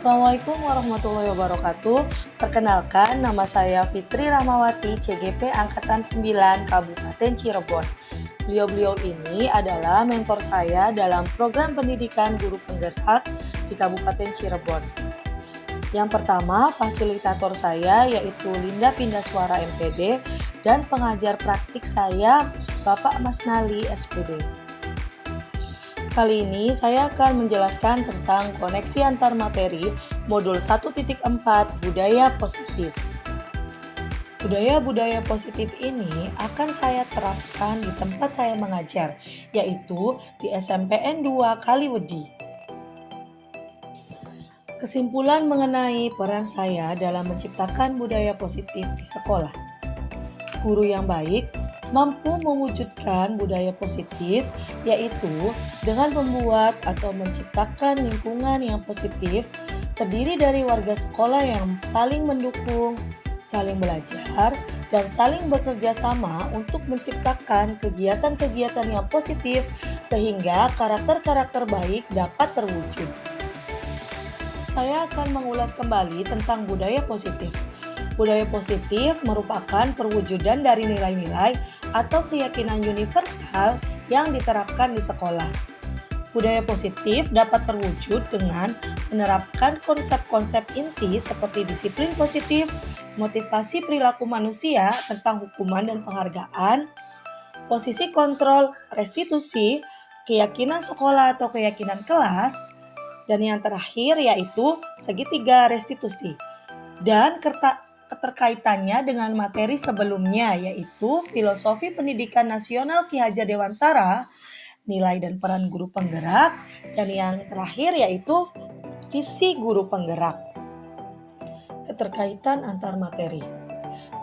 Assalamualaikum warahmatullahi wabarakatuh. Perkenalkan, nama saya Fitri Rahmawati, CGP Angkatan 9, Kabupaten Cirebon. Beliau-beliau ini adalah mentor saya dalam program pendidikan guru penggerak di Kabupaten Cirebon. Yang pertama, fasilitator saya yaitu Linda Pindaswara MPD dan pengajar praktik saya Bapak Mas Nali SPD. Kali ini saya akan menjelaskan tentang koneksi antar materi modul 1.4 Budaya Positif. Budaya-budaya positif ini akan saya terapkan di tempat saya mengajar, yaitu di SMPN 2 Kaliwedi. Kesimpulan mengenai peran saya dalam menciptakan budaya positif di sekolah. Guru yang baik mampu mewujudkan budaya positif, yaitu dengan membuat atau menciptakan lingkungan yang positif, terdiri dari warga sekolah yang saling mendukung, saling belajar, dan saling bekerja sama untuk menciptakan kegiatan-kegiatan yang positif, sehingga karakter-karakter baik dapat terwujud. Saya akan mengulas kembali tentang budaya positif. Budaya positif merupakan perwujudan dari nilai-nilai atau keyakinan universal yang diterapkan di sekolah. Budaya positif dapat terwujud dengan menerapkan konsep-konsep inti seperti disiplin positif, motivasi perilaku manusia tentang hukuman dan penghargaan, posisi kontrol, restitusi, keyakinan sekolah atau keyakinan kelas, dan yang terakhir yaitu segitiga restitusi. Dan keterkaitannya dengan materi sebelumnya yaitu Filosofi Pendidikan Nasional Ki Hajar Dewantara, nilai dan peran guru penggerak, dan yang terakhir yaitu visi guru penggerak. Keterkaitan antar materi.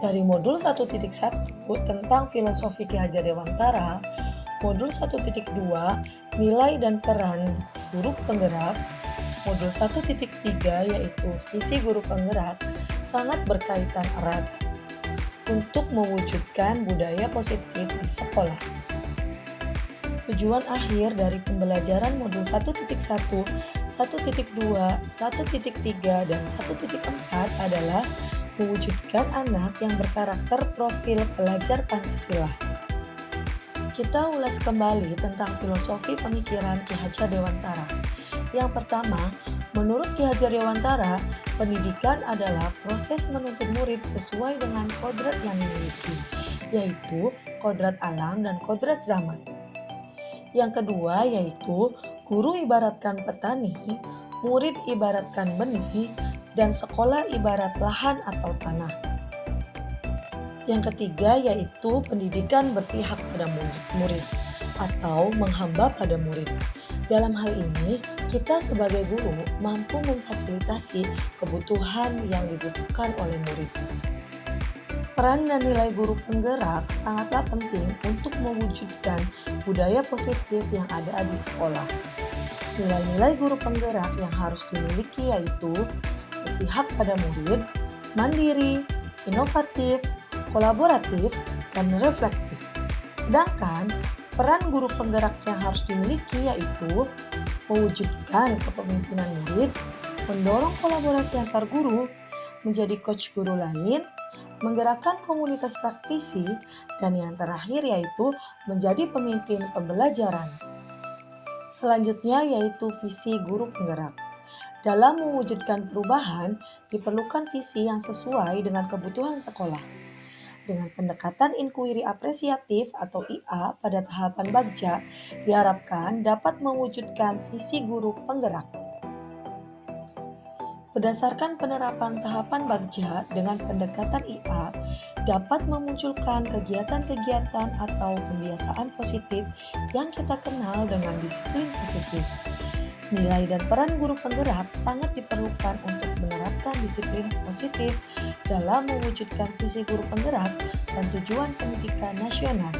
Dari modul 1.1 tentang Filosofi Ki Hajar Dewantara, modul 1.2 nilai dan peran guru penggerak, modul 1.3 yaitu visi guru penggerak sangat berkaitan erat untuk mewujudkan budaya positif di sekolah. Tujuan akhir dari pembelajaran modul 1.1, 1.2, 1.3, dan 1.4 adalah mewujudkan anak yang berkarakter profil pelajar Pancasila. Kita ulas kembali tentang filosofi pemikiran Ki Hajar Dewantara. Yang pertama, menurut Ki Hajar Dewantara, pendidikan adalah proses menuntut murid sesuai dengan kodrat yang dimiliki, yaitu kodrat alam dan kodrat zaman. Yang kedua yaitu guru ibaratkan petani, murid ibaratkan benih, dan sekolah ibarat lahan atau tanah. Yang ketiga yaitu pendidikan berpihak pada murid atau menghamba pada murid. Dalam hal ini, kita sebagai guru mampu memfasilitasi kebutuhan yang dibutuhkan oleh murid. Peran dan nilai guru penggerak sangatlah penting untuk mewujudkan budaya positif yang ada di sekolah. Nilai-nilai guru penggerak yang harus dimiliki yaitu berpihak pada murid, mandiri, inovatif, kolaboratif, dan reflektif. Sedangkan peran guru penggerak yang harus dimiliki yaitu mewujudkan kepemimpinan murid, mendorong kolaborasi antar guru, menjadi coach guru lain, menggerakkan komunitas praktisi, dan yang terakhir yaitu menjadi pemimpin pembelajaran. Selanjutnya yaitu visi guru penggerak. Dalam mewujudkan perubahan, diperlukan visi yang sesuai dengan kebutuhan sekolah. Dengan pendekatan inquiry apresiatif atau IA pada tahapan bagja, diharapkan dapat mewujudkan visi guru penggerak. Berdasarkan penerapan tahapan bagja dengan pendekatan IA, dapat memunculkan kegiatan-kegiatan atau pembiasaan positif yang kita kenal dengan disiplin positif. Nilai dan peran guru penggerak sangat diperlukan untuk menerapkan disiplin positif dalam mewujudkan visi guru penggerak dan tujuan pendidikan nasional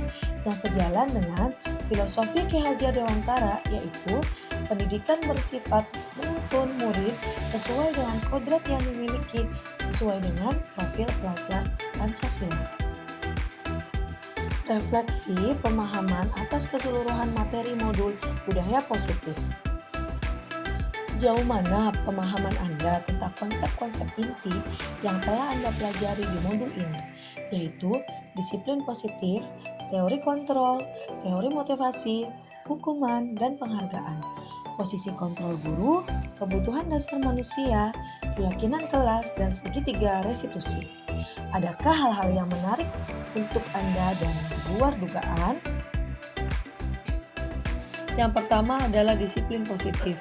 yang sejalan dengan filosofi Ki Hajar Dewantara, yaitu pendidikan bersifat menuntun murid sesuai dengan kodrat yang dimiliki sesuai dengan profil pelajar Pancasila. Refleksi pemahaman atas keseluruhan materi modul budaya positif. Sejauh mana pemahaman Anda tentang konsep-konsep inti yang telah Anda pelajari di modul ini, yaitu disiplin positif, teori kontrol, teori motivasi, hukuman, dan penghargaan, posisi kontrol guru, kebutuhan dasar manusia, keyakinan kelas, dan segitiga restitusi. Adakah hal-hal yang menarik untuk Anda dan luar dugaan? Yang pertama adalah disiplin positif.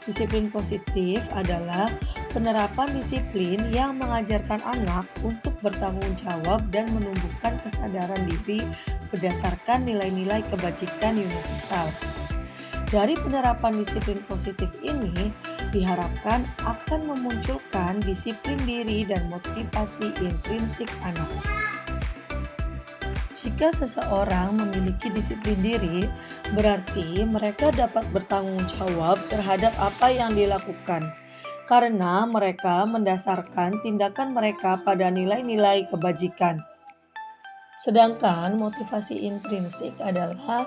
Disiplin positif adalah penerapan disiplin yang mengajarkan anak untuk bertanggung jawab dan menumbuhkan kesadaran diri berdasarkan nilai-nilai kebajikan universal. Dari penerapan disiplin positif ini, diharapkan akan memunculkan disiplin diri dan motivasi intrinsik anak. Jika seseorang memiliki disiplin diri, berarti mereka dapat bertanggung jawab terhadap apa yang dilakukan, karena mereka mendasarkan tindakan mereka pada nilai-nilai kebajikan. Sedangkan motivasi intrinsik adalah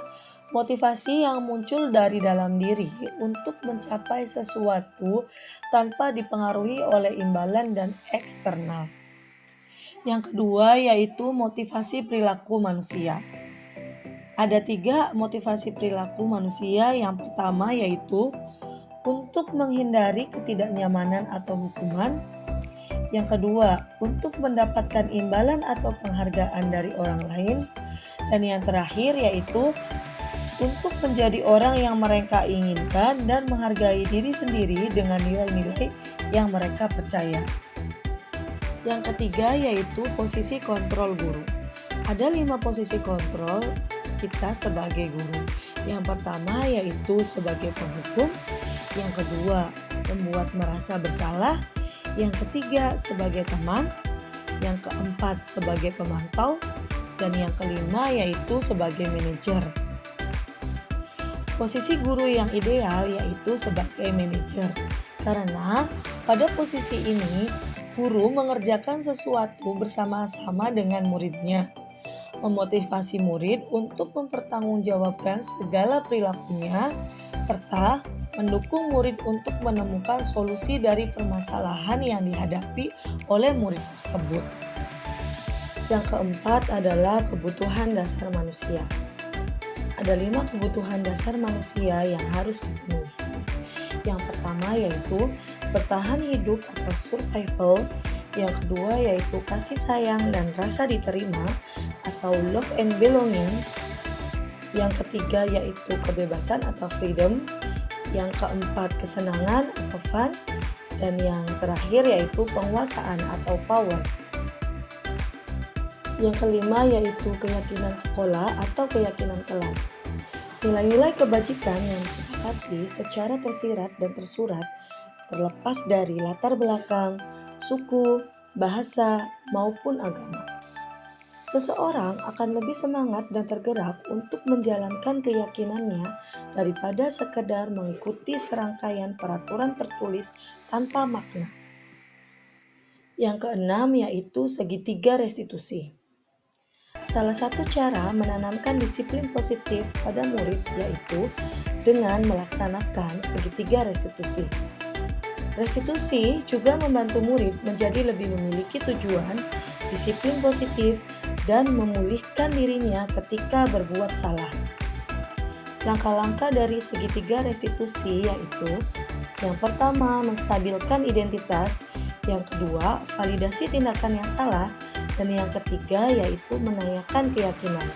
motivasi yang muncul dari dalam diri untuk mencapai sesuatu tanpa dipengaruhi oleh imbalan dan eksternal. Yang kedua yaitu motivasi perilaku manusia. Ada 3 motivasi perilaku manusia. Yang pertama yaitu untuk menghindari ketidaknyamanan atau hukuman. Yang kedua, untuk mendapatkan imbalan atau penghargaan dari orang lain. Dan yang terakhir yaitu untuk menjadi orang yang mereka inginkan dan menghargai diri sendiri dengan nilai-nilai yang mereka percaya. Yang ketiga yaitu posisi kontrol guru. Ada 5 posisi kontrol kita sebagai guru. Yang pertama yaitu sebagai penghukum. Yang kedua, membuat merasa bersalah. Yang ketiga, sebagai teman. Yang keempat, sebagai pemantau. Dan yang kelima yaitu sebagai manajer. Posisi guru yang ideal yaitu sebagai manajer. Karena pada posisi ini, guru mengerjakan sesuatu bersama-sama dengan muridnya, memotivasi murid untuk mempertanggungjawabkan segala perilakunya, serta mendukung murid untuk menemukan solusi dari permasalahan yang dihadapi oleh murid tersebut. Yang keempat adalah kebutuhan dasar manusia. Ada 5 kebutuhan dasar manusia yang harus dipenuhi. Yang pertama yaitu bertahan hidup atau survival. Yang kedua yaitu kasih sayang dan rasa diterima atau love and belonging. Yang ketiga yaitu kebebasan atau freedom. Yang keempat kesenangan atau fun. Dan yang terakhir yaitu penguasaan atau power. Yang kelima yaitu keyakinan sekolah atau keyakinan kelas. Nilai-nilai kebajikan yang disepakati secara tersirat dan tersurat terlepas dari latar belakang, suku, bahasa, maupun agama. Seseorang akan lebih semangat dan tergerak untuk menjalankan keyakinannya daripada sekedar mengikuti serangkaian peraturan tertulis tanpa makna. Yang keenam yaitu segitiga restitusi. Salah satu cara menanamkan disiplin positif pada murid yaitu dengan melaksanakan segitiga restitusi. Restitusi juga membantu murid menjadi lebih memiliki tujuan, disiplin positif, dan memulihkan dirinya ketika berbuat salah. Langkah-langkah dari segitiga restitusi yaitu yang pertama, menstabilkan identitas, yang kedua, validasi tindakan yang salah, dan yang ketiga yaitu menanyakan keyakinan.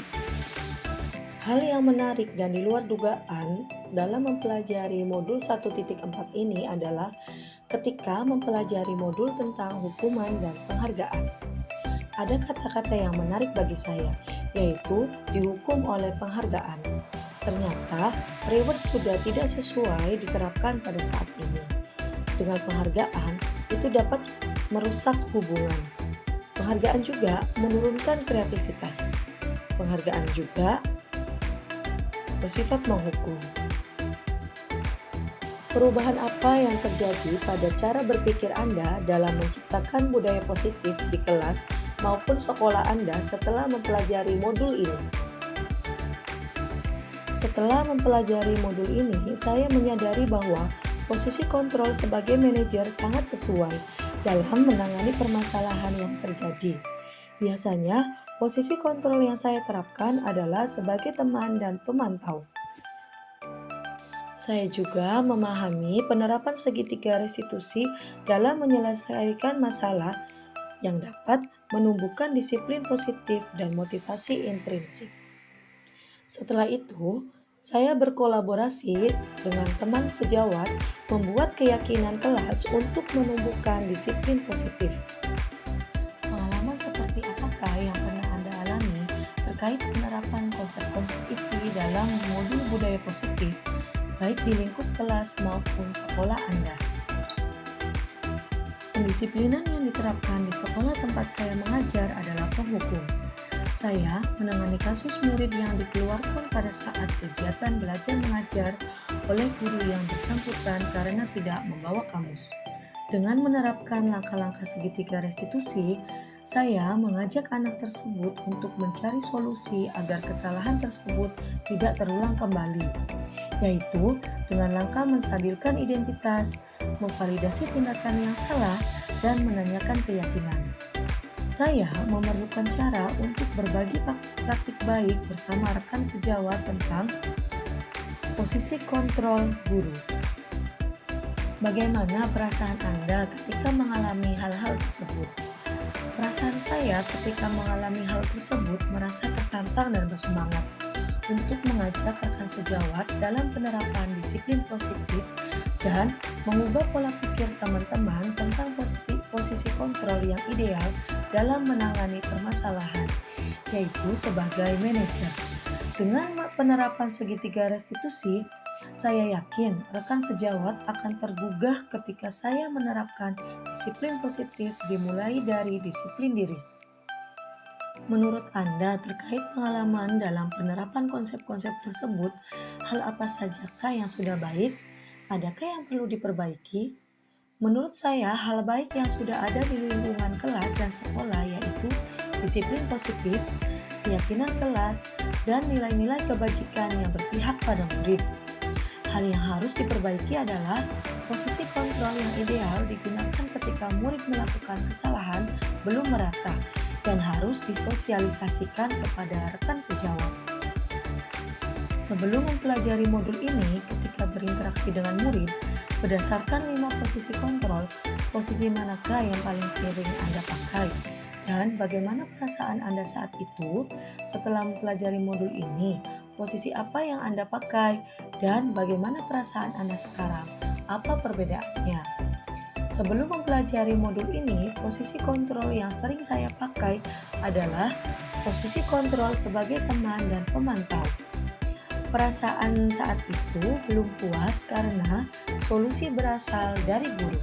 Hal yang menarik dan di luar dugaan dalam mempelajari modul 1.4 ini adalah ketika mempelajari modul tentang hukuman dan penghargaan. Ada kata-kata yang menarik bagi saya, yaitu dihukum oleh penghargaan. Ternyata reward sudah tidak sesuai diterapkan pada saat ini. Dengan penghargaan, itu dapat merusak hubungan. Penghargaan juga menurunkan kreativitas. Penghargaan juga bersifat menghukum. Perubahan apa yang terjadi pada cara berpikir Anda dalam menciptakan budaya positif di kelas maupun sekolah Anda setelah mempelajari modul ini? Setelah mempelajari modul ini, saya menyadari bahwa posisi kontrol sebagai manajer sangat sesuai dalam menangani permasalahan yang terjadi. Biasanya, posisi kontrol yang saya terapkan adalah sebagai teman dan pemantau. Saya juga memahami penerapan segitiga restitusi dalam menyelesaikan masalah yang dapat menumbuhkan disiplin positif dan motivasi intrinsik. Setelah itu, saya berkolaborasi dengan teman sejawat membuat keyakinan kelas untuk menumbuhkan disiplin positif. Pengalaman seperti apakah yang pernah Anda alami terkait penerapan konsep-konsep itu dalam modul budaya positif, baik di lingkup kelas maupun sekolah Anda? Pendisiplinan yang diterapkan di sekolah tempat saya mengajar adalah penghukum. Saya menangani kasus murid yang dikeluarkan pada saat kegiatan belajar mengajar oleh guru yang bersangkutan karena tidak membawa kamus. Dengan menerapkan langkah-langkah segitiga restitusi, saya mengajak anak tersebut untuk mencari solusi agar kesalahan tersebut tidak terulang kembali, yaitu dengan langkah menstabilkan identitas, memvalidasi tindakan yang salah, dan menanyakan keyakinan. Saya memerlukan cara untuk berbagi praktik baik bersama rekan sejawat tentang posisi kontrol guru. Bagaimana perasaan Anda ketika mengalami hal-hal tersebut? Perasaan saya ketika mengalami hal tersebut merasa tertantang dan bersemangat untuk mengajak rekan sejawat dalam penerapan disiplin positif dan mengubah pola pikir teman-teman tentang posisi kontrol yang ideal dalam menangani permasalahan, yaitu sebagai manajer. Dengan penerapan segitiga restitusi, saya yakin rekan sejawat akan tergugah ketika saya menerapkan disiplin positif dimulai dari disiplin diri. Menurut Anda terkait pengalaman dalam penerapan konsep-konsep tersebut, hal apa sajakah yang sudah baik? Adakah yang perlu diperbaiki? Menurut saya, hal baik yang sudah ada di lingkungan kelas dan sekolah yaitu disiplin positif, keyakinan kelas, dan nilai-nilai kebajikan yang berpihak pada murid. Hal yang harus diperbaiki adalah posisi kontrol yang ideal digunakan ketika murid melakukan kesalahan belum merata dan harus disosialisasikan kepada rekan sejawat. Sebelum mempelajari modul ini, ketika berinteraksi dengan murid, berdasarkan 5 posisi kontrol, posisi manakah yang paling sering Anda pakai? Dan bagaimana perasaan Anda saat itu? Setelah mempelajari modul ini, posisi apa yang Anda pakai? Dan bagaimana perasaan Anda sekarang? Apa perbedaannya? Sebelum mempelajari modul ini, posisi kontrol yang sering saya pakai adalah posisi kontrol sebagai teman dan pemantau. Perasaan saat itu belum puas karena solusi berasal dari guru.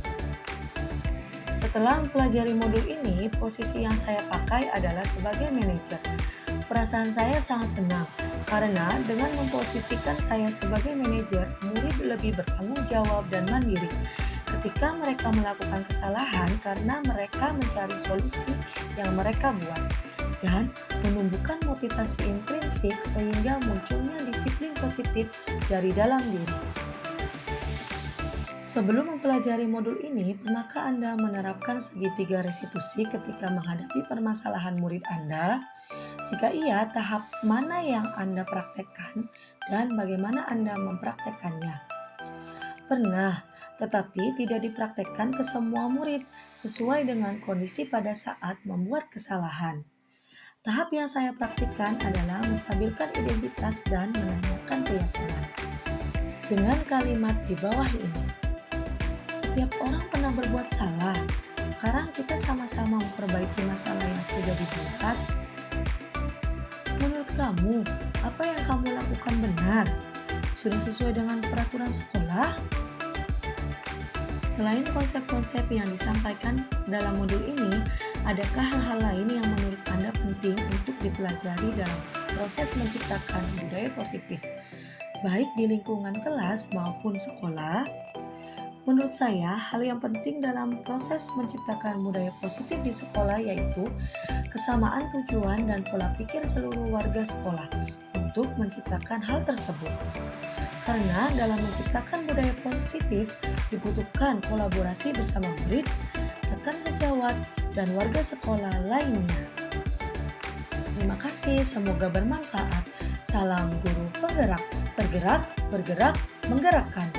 Setelah mempelajari modul ini, posisi yang saya pakai adalah sebagai manajer. Perasaan saya sangat senang karena dengan memposisikan saya sebagai manajer, murid lebih bertanggung jawab dan mandiri ketika mereka melakukan kesalahan karena mereka mencari solusi yang mereka buat dan menumbuhkan motivasi intrinsik sehingga munculnya disiplin positif dari dalam diri. Sebelum mempelajari modul ini, pernahkah Anda menerapkan segitiga restitusi ketika menghadapi permasalahan murid Anda? Jika iya, tahap mana yang Anda praktekkan dan bagaimana Anda mempraktekkannya? Pernah, tetapi tidak dipraktekkan ke semua murid sesuai dengan kondisi pada saat membuat kesalahan. Tahap yang saya praktikkan adalah menstabilkan identitas dan menanyakan keyakinan. Dengan kalimat di bawah ini, setiap orang pernah berbuat salah. Sekarang kita sama-sama memperbaiki masalah yang sudah dibuat. Menurut kamu, apa yang kamu lakukan benar? Sudah sesuai dengan peraturan sekolah? Selain konsep-konsep yang disampaikan dalam modul ini, adakah hal-hal lain yang menurut Anda penting untuk dipelajari dalam proses menciptakan budaya positif, baik di lingkungan kelas maupun sekolah? Menurut saya, hal yang penting dalam proses menciptakan budaya positif di sekolah yaitu kesamaan tujuan dan pola pikir seluruh warga sekolah untuk menciptakan hal tersebut. Karena dalam menciptakan budaya positif dibutuhkan kolaborasi bersama murid, rekan sejawat, dan warga sekolah lainnya. Terima kasih, semoga bermanfaat. Salam guru penggerak, tergerak, bergerak, menggerakkan.